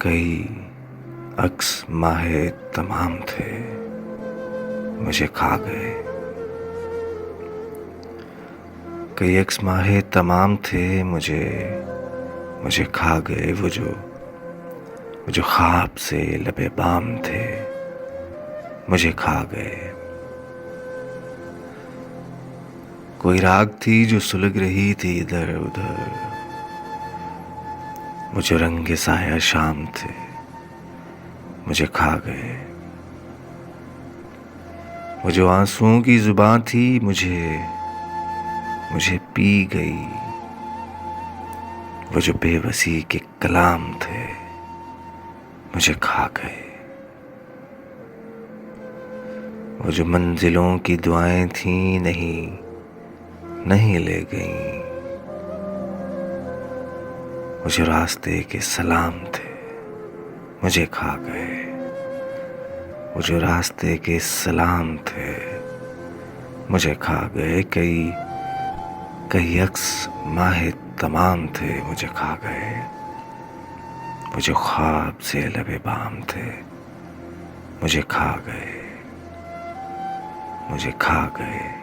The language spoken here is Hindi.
कई अक्स माहे तमाम थे, मुझे खा गए। कई अक्स माहे तमाम थे, मुझे खा गए। वो जो ख्वाब से लबे बाम थे, मुझे खा गए। कोई राग थी जो सुलग रही थी इधर उधर, वो जो रंगे साया शाम थे, मुझे खा गए। वो जो आंसुओं की जुबान थी, मुझे पी गई। वो जो बेबसी के कलाम थे, मुझे खा गए। वो जो मंजिलों की दुआएं थी, नहीं ले गईं। वो जो रास्ते के सलाम थे, मुझे खा गए। वो जो रास्ते के सलाम थे, मुझे खा गए। कई अक्स माहे तमाम थे, मुझे खा गए। वो जो ख्वाब से लबे बाम थे, मुझे खा गए।